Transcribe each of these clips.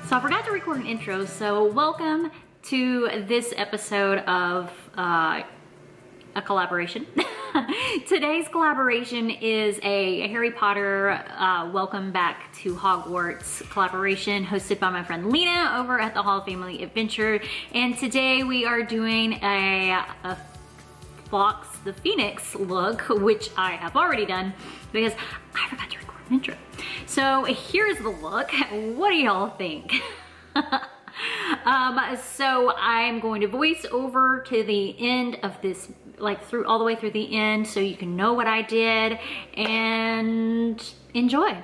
So I forgot to record an intro, so welcome to this episode of a collaboration. Today's collaboration is a Harry Potter Welcome Back to Hogwarts collaboration hosted by my friend Lena over at the Hall of Family Adventure. And today we are doing a Fox the Phoenix look, which I have already done because I forgot to record an intro. So here's the look. What do y'all think? So I'm going to voice over to the end of this, like through all the way through the end, so you can know what I did and enjoy.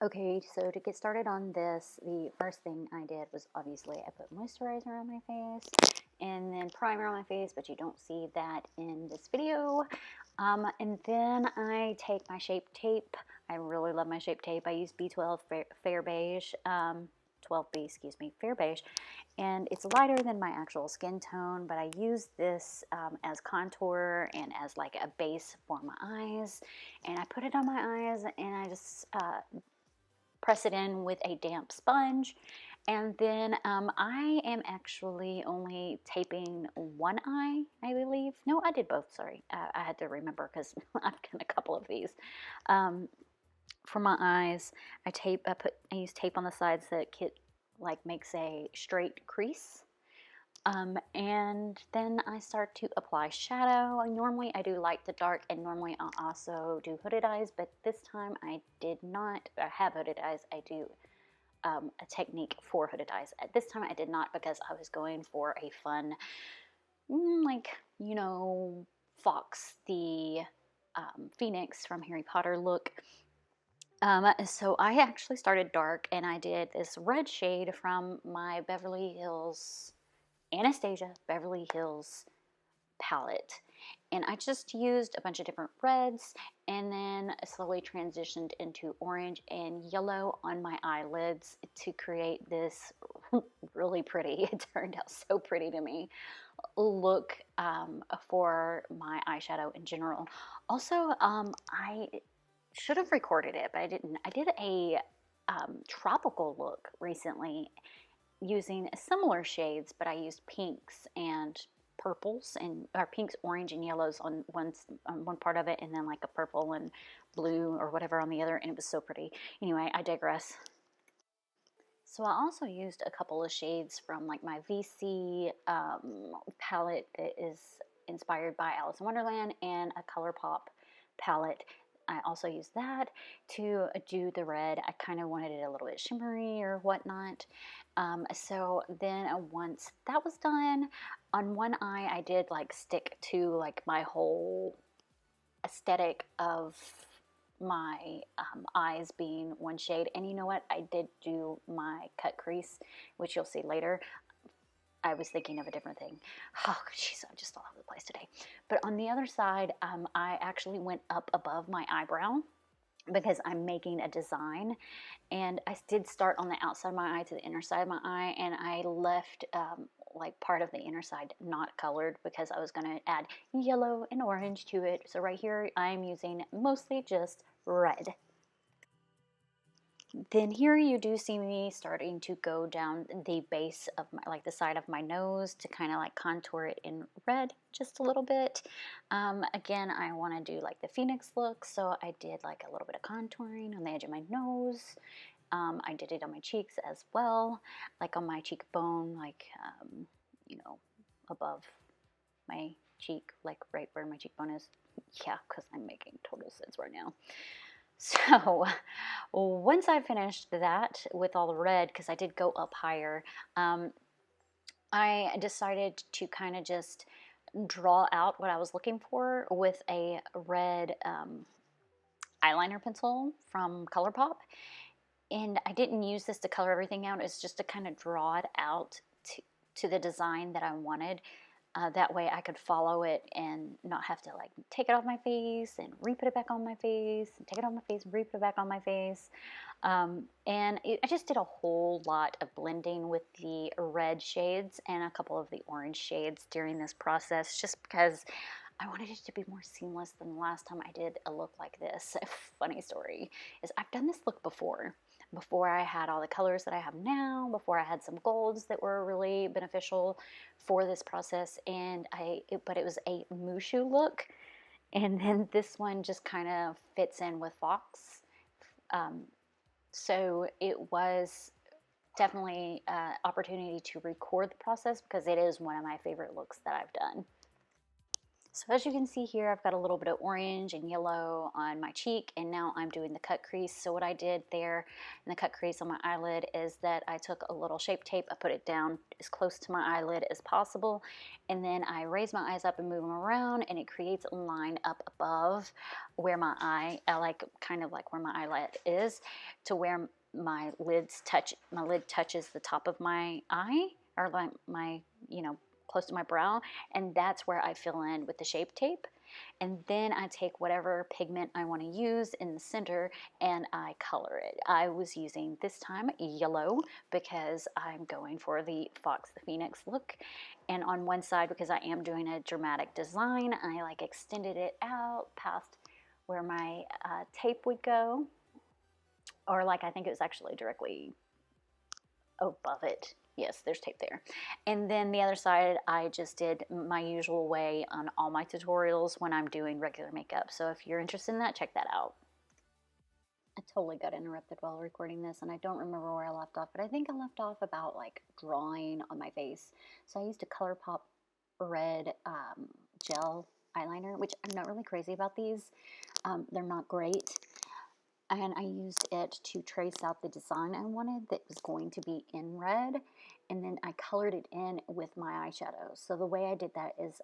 Okay, so to get started on this, the first thing I did was obviously I put moisturizer on my face and then primer on my face, but you don't see that in this video. And then I take my Shape Tape. I really love my Shape Tape. I use B12 Fair Beige, 12B, excuse me, Fair Beige. And it's lighter than my actual skin tone, but I use this as contour and as like a base for my eyes. And I put it on my eyes and I just press it in with a damp sponge. And then I am actually only taping one eye, I believe. No, I did both, sorry. I had to remember because I've done a couple of these. For my eyes, I use tape on the sides that makes a straight crease. And then I start to apply shadow. Normally I do light to dark, and normally I'll also do hooded eyes, but this time I did not have hooded eyes. I do a technique for hooded eyes. At this time I did not, because I was going for a fun, Fox the Phoenix from Harry Potter look. So I actually started dark, and I did this red shade from my Anastasia Beverly Hills palette, and I just used a bunch of different reds and then slowly transitioned into orange and yellow on my eyelids to create this really pretty, it turned out so pretty to me, look for my eyeshadow in general. Also, I should have recorded it, but I didn't. I did a tropical look recently using similar shades, but I used pinks and purples or pinks, orange, and yellows on one part of it, and then like a purple and blue or whatever on the other, and it was so pretty. Anyway, I digress. So I also used a couple of shades from like my VC palette that is inspired by Alice in Wonderland, and a ColourPop palette. I also used that to do the red. I kind of wanted it a little bit shimmery or whatnot. So then once that was done, on one eye I did like stick to like my whole aesthetic of my eyes being one shade. And you know what? I did do my cut crease, which you'll see later. I was thinking of a different thing. Oh, jeez, I'm just all over the place today. But on the other side, I actually went up above my eyebrow because I'm making a design. And I did start on the outside of my eye to the inner side of my eye, and I left like part of the inner side not colored because I was going to add yellow and orange to it. So right here, I'm using mostly just red. Then here you do see me starting to go down the base of the side of my nose to kind of like contour it in red just a little bit. Again, I want to do like the Phoenix look, so I did like a little bit of contouring on the edge of my nose. I did it on my cheeks as well, like on my cheekbone, above my cheek, like right where my cheekbone is. Yeah, because I'm making total sense right now. So once I finished that with all the red, because I did go up higher, I decided to kind of just draw out what I was looking for with a red eyeliner pencil from ColourPop. And I didn't use this to color everything out. It's just to kind of draw it out to the design that I wanted. That way I could follow it and not have to like take it off my face and re-put it back on my face, and take it off my face and re-put it back on my face. I just did a whole lot of blending with the red shades and a couple of the orange shades during this process, just because I wanted it to be more seamless than the last time I did a look like this. Funny story is I've done this look before. Before I had all the colors that I have now, before I had some golds that were really beneficial for this process, and but it was a Mushu look, and then this one just kind of fits in with Fox. So it was definitely an opportunity to record the process because it is one of my favorite looks that I've done. So as you can see here, I've got a little bit of orange and yellow on my cheek, and now I'm doing the cut crease. So what I did there in the cut crease on my eyelid is that I took a little Shape Tape, I put it down as close to my eyelid as possible, and then I raise my eyes up and move them around, and it creates a line up above where my eye, kind of like where my eyelid is, to where my lid touches the top of my eye, or like my, close to my brow, and that's where I fill in with the Shape Tape. And then I take whatever pigment I want to use in the center and I color it. I was using this time yellow because I'm going for the Fox the Phoenix look. And on one side, because I am doing a dramatic design, I extended it out past where my tape would go, or I think it was actually directly above it. Yes, there's tape there. And then the other side, I just did my usual way on all my tutorials when I'm doing regular makeup. So if you're interested in that, check that out. I totally got interrupted while recording this, and I don't remember where I left off, but I think I left off about drawing on my face. So I used a ColourPop red gel eyeliner, which I'm not really crazy about these. They're not great. And I used it to trace out the design I wanted that was going to be in red, and then I colored it in with my eyeshadow. So the way I did that is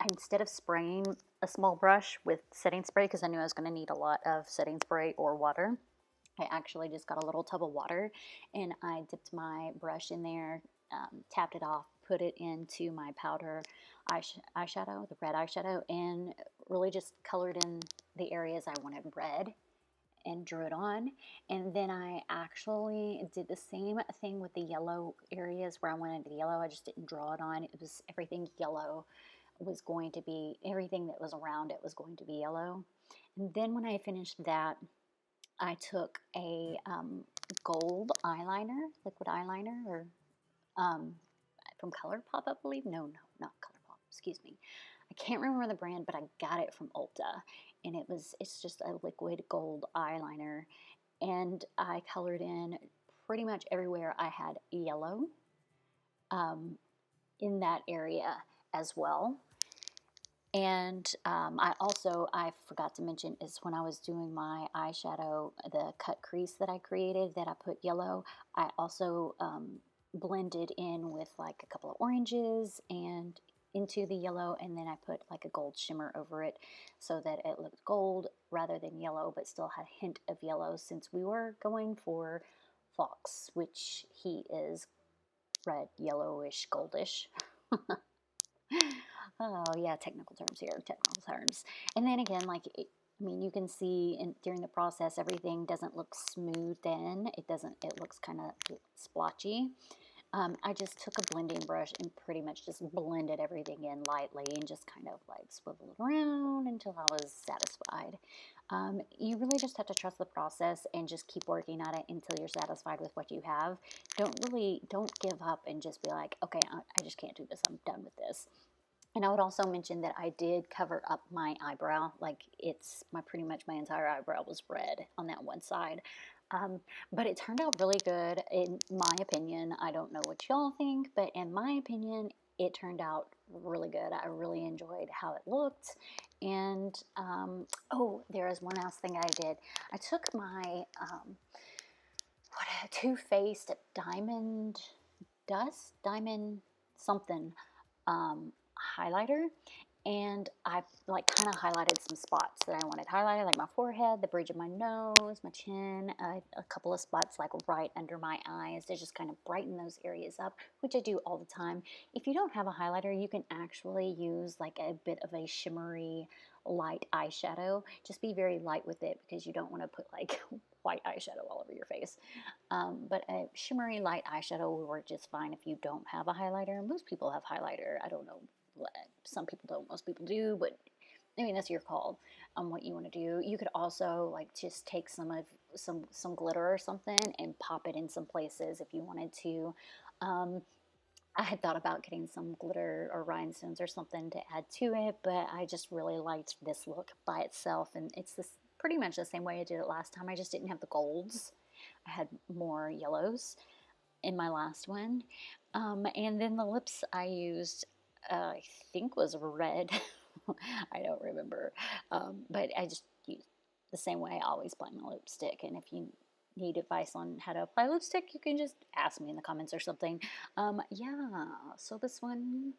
instead of spraying a small brush with setting spray, because I knew I was going to need a lot of setting spray or water, I actually just got a little tub of water, and I dipped my brush in there, tapped it off, put it into my powder eyeshadow, the red eyeshadow, and really just colored in the areas I wanted red and drew it on. And then I actually did the same thing with the yellow areas where I wanted the yellow. I just didn't draw it on. It was everything yellow was going to be, everything that was around it was going to be yellow. And then when I finished that, I took a gold eyeliner, liquid eyeliner, or from ColourPop, I believe. No, not ColourPop. Excuse me. I can't remember the brand, but I got it from Ulta, and it's just a liquid gold eyeliner, and I colored in pretty much everywhere I had yellow in that area as well. And I forgot to mention, is when I was doing my eyeshadow, the cut crease that I created that I put yellow, I also blended in with a couple of oranges and into the yellow, and then I put a gold shimmer over it so that it looked gold rather than yellow, but still had a hint of yellow, since we were going for Fox, which he is red, yellowish, goldish. Oh yeah, technical terms here, technical terms. And then again, you can see during the process, everything doesn't look smooth then. It looks kind of splotchy. I just took a blending brush and pretty much just blended everything in lightly and just kind of swiveled it around until I was satisfied. You really just have to trust the process and just keep working at it until you're satisfied with what you have. Don't give up and just be like, okay, I just can't do this. I'm done with this. And I would also mention that I did cover up my eyebrow. Pretty much my entire eyebrow was red on that one side. But it turned out really good in my opinion. I don't know what y'all think, but in my opinion, it turned out really good. I really enjoyed how it looked. And, there is one last thing I did. I took my, Too Faced Diamond something, highlighter, and I kind of highlighted some spots that I wanted highlighted, like my forehead, the bridge of my nose, my chin, a couple of spots right under my eyes to just kind of brighten those areas up, which I do all the time. If you don't have a highlighter, you can actually use a bit of a shimmery light eyeshadow. Just be very light with it because you don't want to put white eyeshadow all over your face. But a shimmery light eyeshadow will work just fine if you don't have a highlighter. Most people have highlighter. I don't know Some people don't, most people do, but I mean, that's your call on what you want to do. You could also like just take some glitter or something and pop it in some places if you wanted to. I had thought about getting some glitter or rhinestones or something to add to it, but I just really liked this look by itself, and it's this pretty much the same way I did it last time. I just didn't have the golds. I had more yellows in my last one. And then the lips I used, I think was red. I don't remember. But I just used the same way I always apply my lipstick. And if you need advice on how to apply lipstick, you can just ask me in the comments or something. Yeah, so this one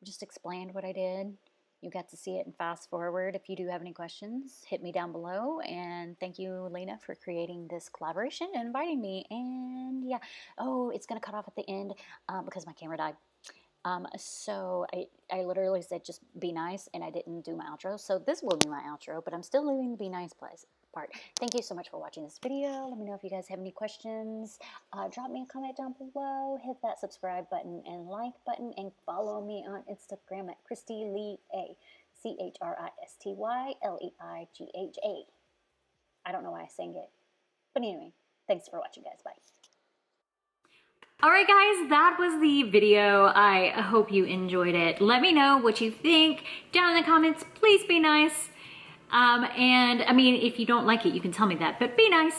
just explained what I did. You got to see it in fast forward. If you do have any questions, hit me down below. And thank you, Lena, for creating this collaboration and inviting me. And yeah, oh, it's going to cut off at the end because my camera died. So I literally said just be nice, and I didn't do my outro. So this will be my outro, but I'm still leaving the be nice part. Thank you so much for watching this video. Let me know if you guys have any questions. Drop me a comment down below. Hit that subscribe button and like button, and follow me on Instagram at Christy Leigha, ChristYLeigha. I don't know why I sang it, but anyway, thanks for watching, guys. Bye. Alright guys, that was the video. I hope you enjoyed it. Let me know what you think down in the comments. Please be nice. And I mean, if you don't like it, you can tell me that, but be nice.